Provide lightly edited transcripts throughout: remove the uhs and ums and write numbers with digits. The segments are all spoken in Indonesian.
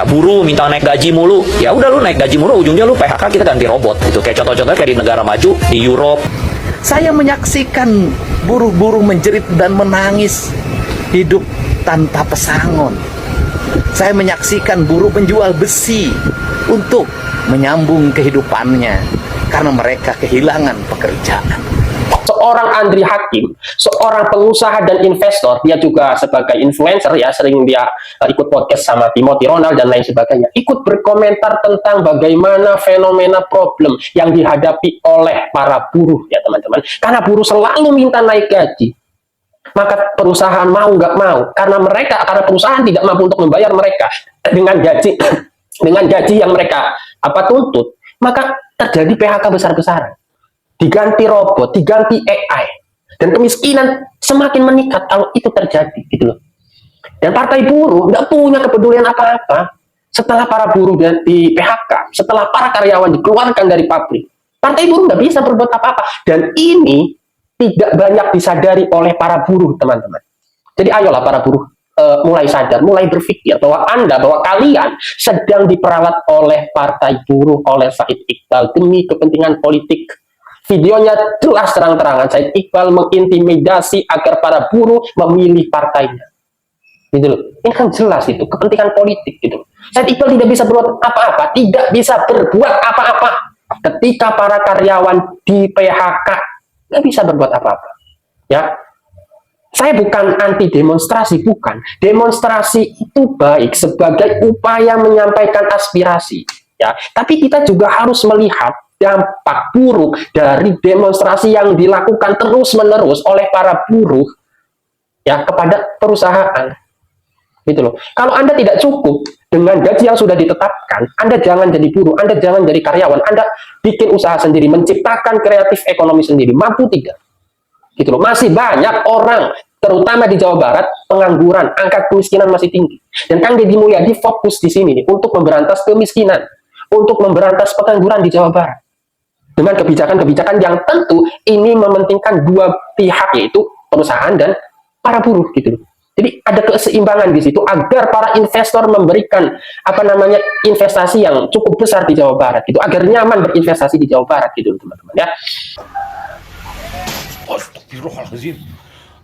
kayak buruh minta naik gaji mulu, ya udah lu naik gaji mulu, ujungnya lu PHK, kita ganti robot gitu. Kayak contoh-contohnya kayak di negara maju, di Europe. Saya menyaksikan buruh-buruh menjerit dan menangis hidup tanpa pesangon. Saya menyaksikan buruh penjual besi untuk menyambung kehidupannya karena mereka kehilangan pekerjaan. Seorang Andri Hakim, seorang pengusaha dan investor, dia juga sebagai influencer ya, sering dia ikut podcast sama Timothy Ronald dan lain sebagainya, ikut berkomentar tentang bagaimana fenomena problem yang dihadapi oleh para buruh ya teman-teman. Karena buruh selalu minta naik gaji, maka perusahaan mau nggak mau, karena perusahaan tidak mampu untuk membayar mereka dengan gaji yang mereka tuntut, maka terjadi PHK besar-besaran, diganti robot, diganti AI, dan kemiskinan semakin meningkat kalau itu terjadi gitu loh. Dan partai buruh nggak punya kepedulian apa-apa setelah para buruh di PHK, setelah para karyawan dikeluarkan dari pabrik. Partai buruh nggak bisa berbuat apa-apa, dan ini tidak banyak disadari oleh para buruh teman-teman. Jadi ayolah para buruh mulai sadar, mulai berpikir bahwa kalian sedang diperalat oleh partai buruh, oleh Said Iqbal demi kepentingan politik. Videonya jelas terang-terangan, Said Iqbal mengintimidasi agar para buruh memilih partainya. Gitu loh. Ini kan jelas itu kepentingan politik gitu. Said Iqbal tidak bisa berbuat apa-apa, tidak bisa berbuat apa-apa ketika para karyawan di PHK, nggak bisa berbuat apa-apa. Ya, saya bukan anti demonstrasi, bukan. Demonstrasi itu baik sebagai upaya menyampaikan aspirasi, ya. Tapi kita juga harus melihat dampak buruk dari demonstrasi yang dilakukan terus-menerus oleh para buruh ya kepada perusahaan. Gitu loh. Kalau Anda tidak cukup dengan gaji yang sudah ditetapkan, Anda jangan jadi buruh, Anda jangan jadi karyawan, Anda bikin usaha sendiri, menciptakan kreatif ekonomi sendiri. Mampu tidak? Gitu loh. Masih banyak orang, terutama di Jawa Barat, pengangguran, angka kemiskinan masih tinggi. Dan Kang Deddy Mulyadi fokus di sini untuk memberantas kemiskinan, untuk memberantas pengangguran di Jawa Barat. Dengan kebijakan-kebijakan yang tentu ini mementingkan dua pihak, yaitu perusahaan dan para buruh gitu. Jadi ada keseimbangan di situ agar para investor memberikan investasi yang cukup besar di Jawa Barat gitu, agar nyaman berinvestasi di Jawa Barat gitu teman-teman ya. Astagfirullahaladzim.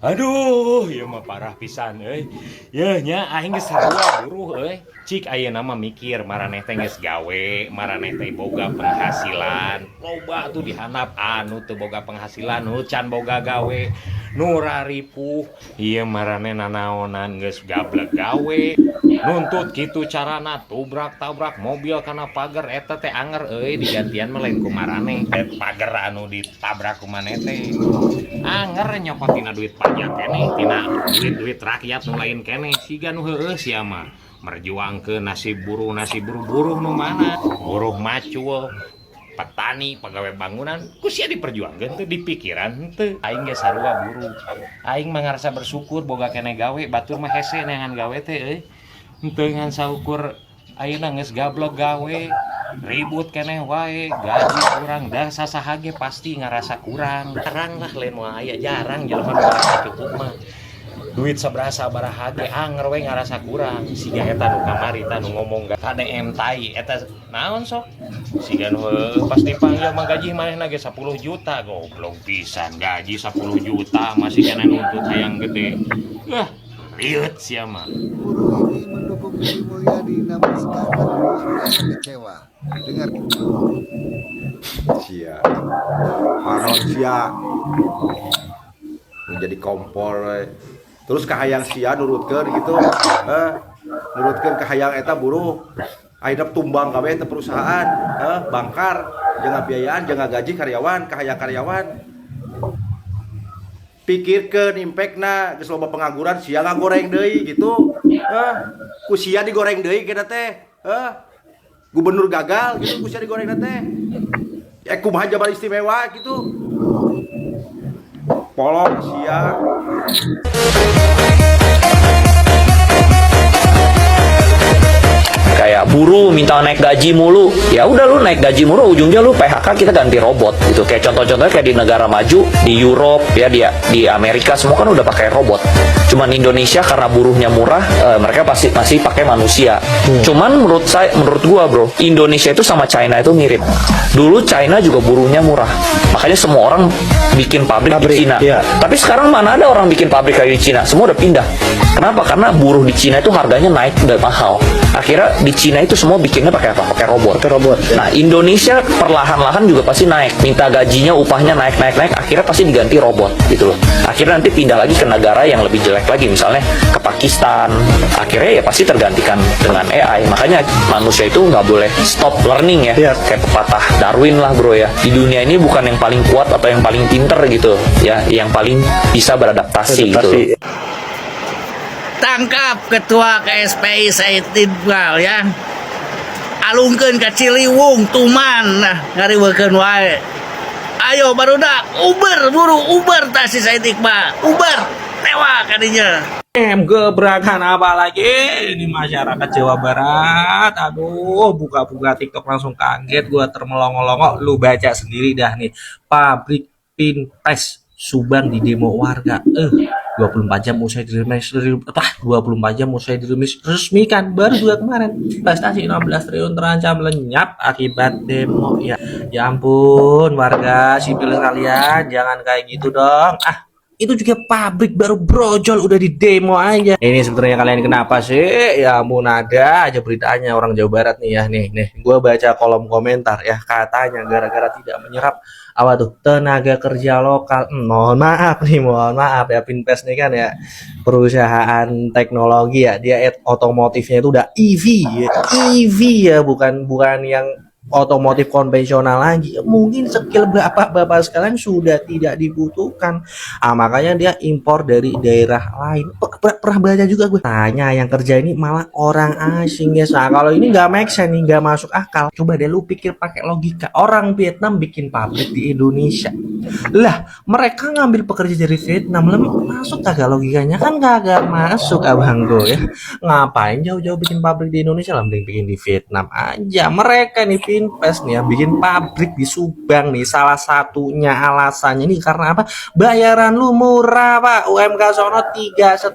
Aduh, ya mah parah pisan euy. Yeuh nya aing geus sarua buruh euy. Cik ayeuna mah mikir maraneh teh geus gawe, maraneh teh boga penghasilan. Loba tuh dihandap anu teu boga penghasilan, can boga gawe. Nu raripuh, ieu maraneh nanaonan geus gablek gawe. Nuntut kitu carana tubrak-tabrak mobil kana pagar eta teh anger euy, digantian mah lain ku maraneh. Pagar anu ditabrak ku maneh teh. Anger nyopot tina duit pajak keneh, tina duit rakyat nu lain keneh. Siga nu heueuh sia mah merjuangkeun nasib buruh nu mana? Buruh macul, petani, pegawai bangunan, ku sia diperjuangkeun teu dipikiran teu. Aing ge sarua buruh. Aing mah ngarasa bersyukur boga keneh gawe, batur mah hese neangan gawe teh euy. Henteu ngan saukur ayeuna geus gablek gawe, ribut keneh wae, gaji kurang, dah sasaha ge pasti ngarasa kurang. Jarang lah lain moal aya, jarang jelema nu ngarasa cukup mah. Duit sabrasa baraha ge anger we ngarasa kurang. Siga eta nu kamari tah nu ngomong KDM tai eta naon sok? Siga nu pas dipanggil mah gaji manehna ge 10 juta, goblok pisan gaji 10 juta masih kena nuntut hayang gede. Riut sia mah. Buruh ini mendukung Deddy Mulyadi, namun sekarang merasa kecewa. Dengar sia haron sia menjadi kompor terus kahayang sia nurutkeun gitu nurutkeun kahayang eta buruh akhirnya tumbang kabeh teh perusahaan bangkar jangan biayaan jangan gaji karyawan kahayang karyawan pikirkeun impactna geus loba pengangguran sia ngagoreng deui gitu ku sia digoreng deui kita teh gubernur gagal gitu ku sia digoreng teh kumaha Jabar Istimewa gitu polong sia. Kayak kayak buruh minta naik gaji mulu, ya udah lu naik gaji mulu, ujungnya lu PHK, kita ganti robot gitu. Kayak contoh-contohnya kayak di negara maju, di Europe ya, di Amerika semua kan udah pakai robot. Cuman Indonesia karena buruhnya murah, mereka pasti masih pakai manusia. Cuman menurut gua bro, Indonesia itu sama China itu mirip. Dulu China juga buruhnya murah, makanya semua orang bikin pabrik di Cina. iya. Tapi sekarang mana ada orang bikin pabrik kayak di Cina, semua udah pindah. Kenapa? Karena buruh di Cina itu harganya naik, udah mahal. Akhirnya di Cina itu semua bikinnya pakai apa? Pakai robot. Nah, Indonesia perlahan-lahan juga pasti naik. Minta gajinya, upahnya naik. Akhirnya pasti diganti robot gitu loh. Akhirnya nanti pindah lagi ke negara yang lebih jelek lagi, misalnya ke Pakistan. Akhirnya ya pasti tergantikan dengan AI. Makanya manusia itu nggak boleh stop learning ya. Iya. Kayak pepatah Darwin lah bro ya. Di dunia ini bukan yang paling kuat atau yang paling pinter gitu ya, yang paling bisa beradaptasi gitu loh. Tangkap Ketua KSPI Said Iqbal ya, alungkeun ka Ciliwung Tuman, nah ngariweukeun wae. Ayo barudak Uber tah si Said Iqbal, Uber tewa kadinya. Gebrakan apa lagi ini masyarakat Jawa Barat. Aduh, buka-buka TikTok langsung kaget gua, termelongo-longo. Lu baca sendiri dah nih, pabrik Pinpes Subang di demo warga. 24 jam usai diresmikan baru juga kemarin. Investasi 16 triliun terancam lenyap akibat demo. Ya ampun warga sipil sekalian, jangan kayak gitu dong. Itu juga pabrik baru brojol udah di demo aja. Ini sebenarnya kalian kenapa sih? Ya ampun, ada aja beritanya orang Jawa Barat nih ya. Nih, gue baca kolom komentar ya, katanya gara-gara tidak menyerap apa tuh tenaga kerja lokal. Mohon maaf ya, Pinpes nih kan ya perusahaan teknologi ya, dia otomotifnya itu udah EV ya, bukan yang otomotif konvensional lagi. Mungkin skill bapak sekalian sudah tidak dibutuhkan, makanya dia impor dari daerah lain. Pernah baca juga gue, tanya yang kerja ini malah orang asing ya. Kalau ini nggak make sense nih, nggak masuk akal. Coba deh lu pikir pakai logika, orang Vietnam bikin pabrik di Indonesia, lah mereka ngambil pekerja dari Vietnam, masuk kagak logikanya? Kan kagak masuk abang gue ya. Ngapain jauh-jauh bikin pabrik di Indonesia, lah mending bikin di Vietnam aja. Mereka nih Pinpes nih ya, bikin pabrik di Subang nih, salah satunya alasannya nih karena apa? Bayaran lu murah pak, UMK sono 3,5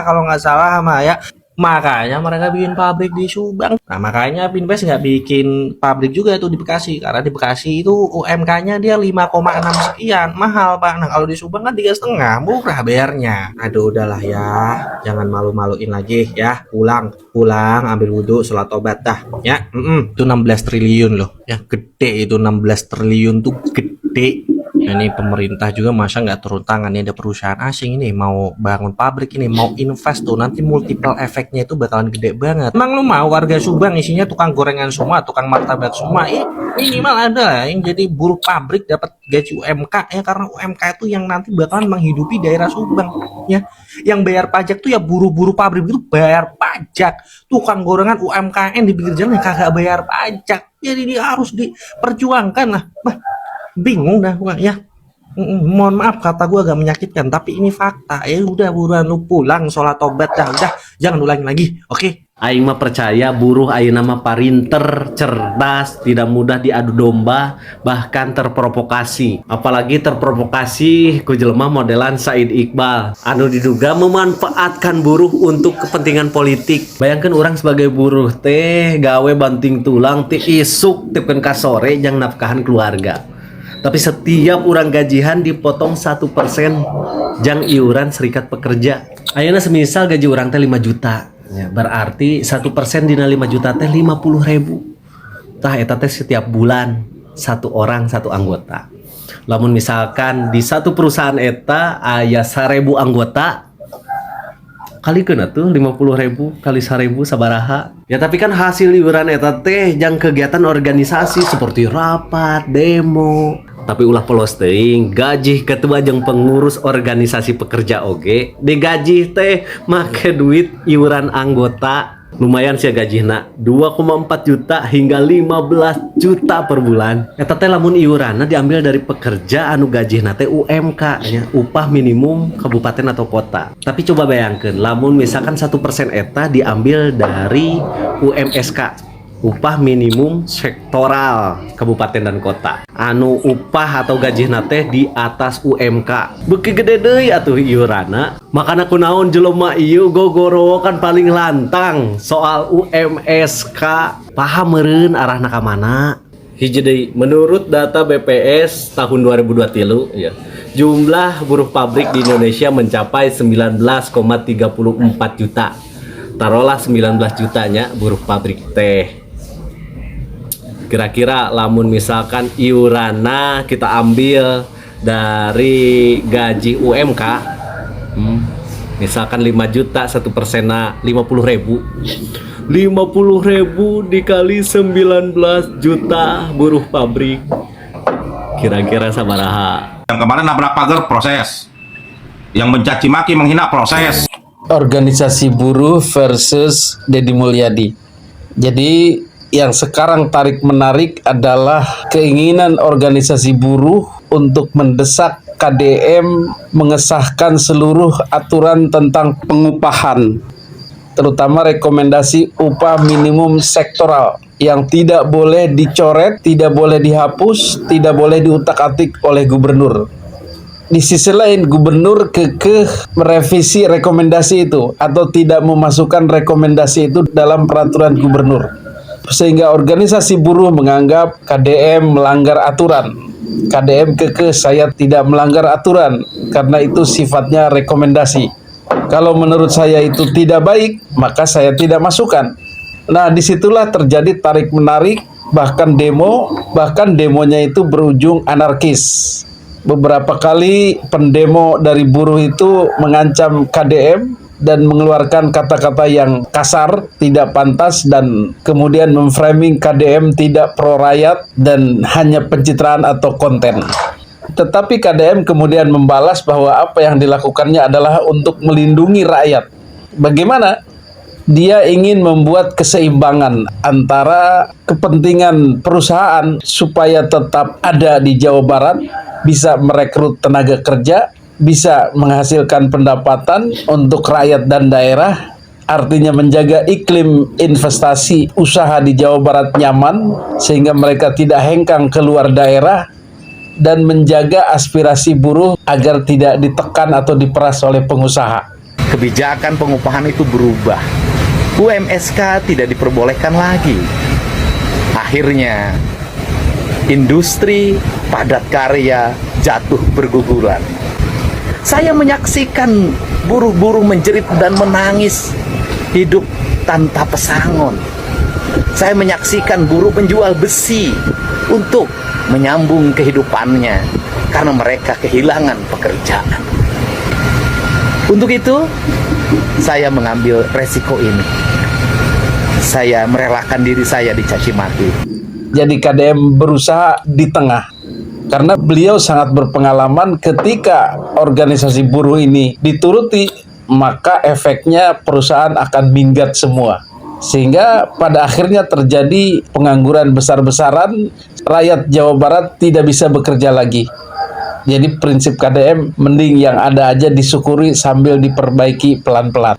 kalau nggak salah mah ya. Makanya mereka bikin pabrik di Subang. Nah makanya Pinpes nggak bikin pabrik juga tuh di Bekasi, karena di Bekasi itu UMK-nya dia 5,6 sekian, mahal pak. Nah kalau di Subang kan 3,5, murah bayarnya. Aduh udahlah ya, jangan malu-maluin lagi ya. Pulang ambil wudhu, sholat tobat dah ya. Itu 16 triliun loh ya, gede itu. 16 triliun tuh gede. Nah, ini pemerintah juga masa nggak turun tangan. Ini ada perusahaan asing ini mau bangun pabrik, ini mau invest tuh, nanti multiple efeknya itu bakalan gede banget. Emang lu mau warga Subang isinya tukang gorengan semua, tukang martabak semua? Minimal ada lah yang jadi buruh pabrik dapat gaji UMK ya, karena UMK itu yang nanti bakalan menghidupi daerah Subang ya. Yang bayar pajak tuh ya buruh-buruh pabrik itu bayar pajak. Tukang gorengan UMKM di pinggir jalan yang kagak bayar pajak. Jadi dia harus diperjuangkan lah. Bingung dah gua ya. Mohon maaf kata gua agak menyakitkan, tapi ini fakta. Ya udah buruan lu pulang sholat tobat dah, udah jangan ulangi lagi. Oke. Aing mah percaya buruh ayeuna mah parinter, cerdas, tidak mudah diadu domba, bahkan terprovokasi. Apalagi terprovokasi ku jelema modelan Said Iqbal anu diduga memanfaatkan buruh untuk kepentingan politik. Bayangkan orang sebagai buruh teh gawe banting tulang teh isuk tipkeun ka sore jang nafkahan keluarga. Tapi setiap orang gajian dipotong 1% jang iuran serikat pekerja. Ayeuna semisal gaji orang teh 5 juta ya, berarti 1% dina 5 juta teh 50.000. Tah eta teh setiap bulan satu orang satu anggota. Lamun misalkan di satu perusahaan eta aya 1.000 anggota, kalikeun atuh 50.000 kali 1.000 sabaraha. Ya tapi kan hasil iuran eta teh jang kegiatan organisasi seperti rapat, demo. Tapi ulah polos teuing, gaji ketua jeung pengurus organisasi pekerja oge digaji teh make duit iuran anggota. Lumayan sih gajina 2,4 juta hingga 15 juta per bulan. Eta teh lamun iuranna diambil dari pekerja anu gajina teh UMK nya, upah minimum kabupaten atau kota. Tapi coba bayangkeun lamun misalkan 1% eta diambil dari UMSK upah minimum sektoral kabupaten dan kota. Anu upah atau gaji nate di atas UMK. Beuki gede deui atuh iurana. Makana kunaon jelema ieu gogoro kan paling lantang soal UMSK. Paham meureun arahna ka mana? Hiji deui, menurut data BPS tahun 2023 ya, jumlah buruh pabrik di Indonesia mencapai 19,34 juta. Taruhlah 19 jutanya buruh pabrik teh. Kira-kira lamun misalkan iurana kita ambil dari gaji UMK, misalkan 5 juta 1%-na 50.000 dikali 19 juta buruh pabrik, kira-kira sabaraha? Yang kemarin nabrak pagar proses, yang mencaci maki menghina proses. Organisasi buruh versus Deddy Mulyadi. Jadi yang sekarang tarik-menarik adalah keinginan organisasi buruh untuk mendesak KDM mengesahkan seluruh aturan tentang pengupahan, terutama rekomendasi upah minimum sektoral yang tidak boleh dicoret, tidak boleh dihapus, tidak boleh diutak-atik oleh gubernur. Di sisi lain, gubernur kekeh merevisi rekomendasi itu atau tidak memasukkan rekomendasi itu dalam peraturan gubernur. Sehingga organisasi buruh menganggap KDM melanggar aturan. KDM kekeh saya tidak melanggar aturan karena itu sifatnya rekomendasi. Kalau menurut saya itu tidak baik, maka saya tidak masukkan. Nah, disitulah terjadi tarik-menarik, bahkan demonya itu berujung anarkis. Beberapa kali pendemo dari buruh itu mengancam KDM dan mengeluarkan kata-kata yang kasar, tidak pantas, dan kemudian memframing KDM tidak pro rakyat dan hanya pencitraan atau konten. Tetapi KDM kemudian membalas bahwa apa yang dilakukannya adalah untuk melindungi rakyat. Bagaimana? Dia ingin membuat keseimbangan antara kepentingan perusahaan supaya tetap ada di Jawa Barat, bisa merekrut tenaga kerja, bisa menghasilkan pendapatan untuk rakyat dan daerah, artinya menjaga iklim investasi usaha di Jawa Barat nyaman sehingga mereka tidak hengkang keluar daerah, dan menjaga aspirasi buruh agar tidak ditekan atau diperas oleh pengusaha. Kebijakan pengupahan itu berubah. UMSK tidak diperbolehkan lagi. Akhirnya industri padat karya jatuh berguguran. Saya menyaksikan buruh-buruh menjerit dan menangis hidup tanpa pesangon. Saya menyaksikan buruh penjual besi untuk menyambung kehidupannya karena mereka kehilangan pekerjaan. Untuk itu, saya mengambil resiko ini. Saya merelakan diri saya dicaci maki. Jadi KDM berusaha di tengah. Karena beliau sangat berpengalaman ketika organisasi buruh ini dituruti, maka efeknya perusahaan akan minggat semua. Sehingga pada akhirnya terjadi pengangguran besar-besaran, rakyat Jawa Barat tidak bisa bekerja lagi. Jadi prinsip KDM, mending yang ada aja disyukuri sambil diperbaiki pelan-pelan.